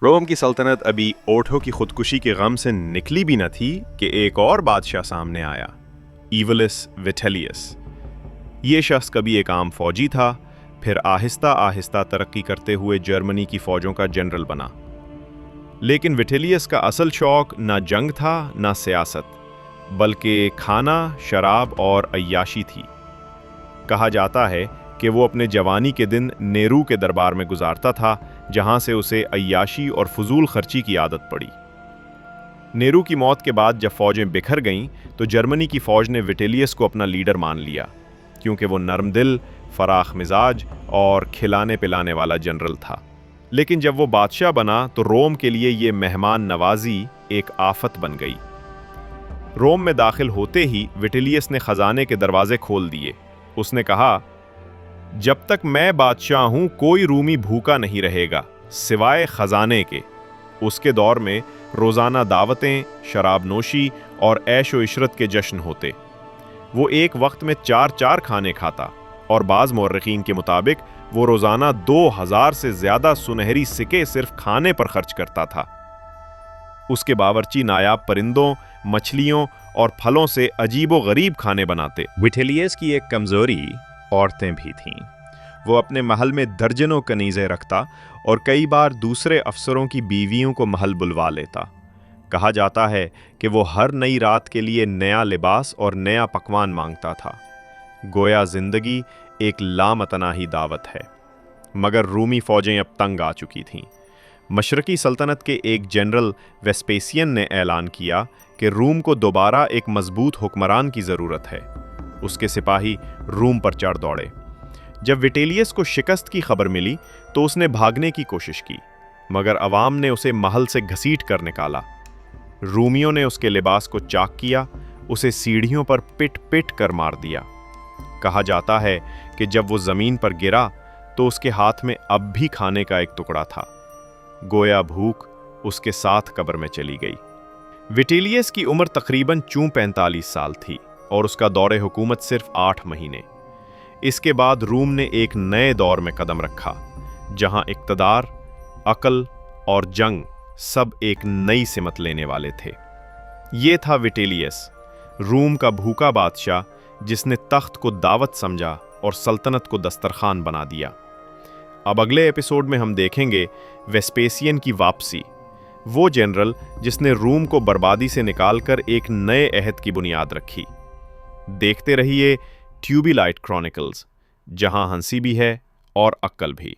रोम की सल्तनत अभी ओठों की खुदकुशी के गम से निकली भी न थी कि एक और बादशाह सामने आया, इवलिस विटेलियस। ये शख्स कभी एक आम फौजी था, फिर आहिस्ता आहिस्ता तरक्की करते हुए जर्मनी की फौजों का जनरल बना। लेकिन विटेलियस का असल शौक ना जंग था ना सियासत, बल्कि खाना, शराब और अय्याशी थी। कहा जाता है कि वो अपने जवानी के दिन नेरू के दरबार में गुजारता था, जहां से उसे अय्याशी और फजूल खर्ची की आदत पड़ी। नेरू की मौत के बाद जब फौजें बिखर गईं तो जर्मनी की फौज ने विटेलियस को अपना लीडर मान लिया, क्योंकि वो नरम दिल, फराख मिजाज और खिलाने पिलाने वाला जनरल था। लेकिन जब वो बादशाह बना तो रोम के लिए ये मेहमान नवाजी एक आफत बन गई। रोम में दाखिल होते ही विटेलियस ने खजाने के दरवाजे खोल दिए। उसने कहा, जब तक मैं बादशाह हूं कोई रूमी भूखा नहीं रहेगा सिवाय खजाने के। उसके दौर में रोजाना दावतें, शराब नोशी और ऐशो इशरत के जश्न होते। वो एक वक्त में 4-4 खाने खाता और बाज़ मुअर्रिखीन के मुताबिक वो रोजाना 2000 से ज्यादा सुनहरी सिक्के सिर्फ खाने पर खर्च करता था। उसके बावर्ची नायाब परिंदों, मछलियों और फलों से अजीबो गरीब खाने बनाते। विटेलियस की एक कमजोरी औरतें भी थीं। वो अपने महल में दर्जनों कनीज़ें रखता और कई बार दूसरे अफसरों की बीवियों को महल बुलवा लेता। कहा जाता है कि वो हर नई रात के लिए नया लिबास और नया पकवान मांगता था। गोया जिंदगी एक लामतनाही दावत है। मगर रूमी फौजें अब तंग आ चुकी थीं। मशरकी सल्तनत के एक जनरल वेस्पेसियन ने ऐलान किया कि रूम को दोबारा एक मजबूत हुक्मरान की ज़रूरत है। उसके सिपाही रूम पर चढ़ दौड़े। जब विटेलियस को शिकस्त की खबर मिली तो उसने भागने की कोशिश की, मगर अवाम ने उसे महल से घसीट कर निकाला। रूमियों ने उसके लिबास को चाक किया, उसे सीढ़ियों पर पिट पिट कर मार दिया। कहा जाता है कि जब वो जमीन पर गिरा तो उसके हाथ में अब भी खाने का एक टुकड़ा था। गोया भूख उसके साथ कब्र में चली गई। विटेलियस की उम्र तकरीबन 45 साल थी और उसका दौरे हुकूमत सिर्फ 8 महीने। इसके बाद रूम ने एक नए दौर में कदम रखा, जहां इक्तदार, अक्ल और जंग सब एक नई सिमत लेने वाले थे। ये था विटेलियस, रूम का भूखा बादशाह, जिसने तख्त को दावत समझा और सल्तनत को दस्तरखान बना दिया। अब अगले एपिसोड में हम देखेंगे वेस्पेसियन की वापसी, वो जनरल जिसने रूम को बर्बादी से निकालकर एक नए अहद की बुनियाद रखी। देखते रहिए ट्यूबी लाइट क्रॉनिकल्स, जहां हंसी भी है और अक्ल भी।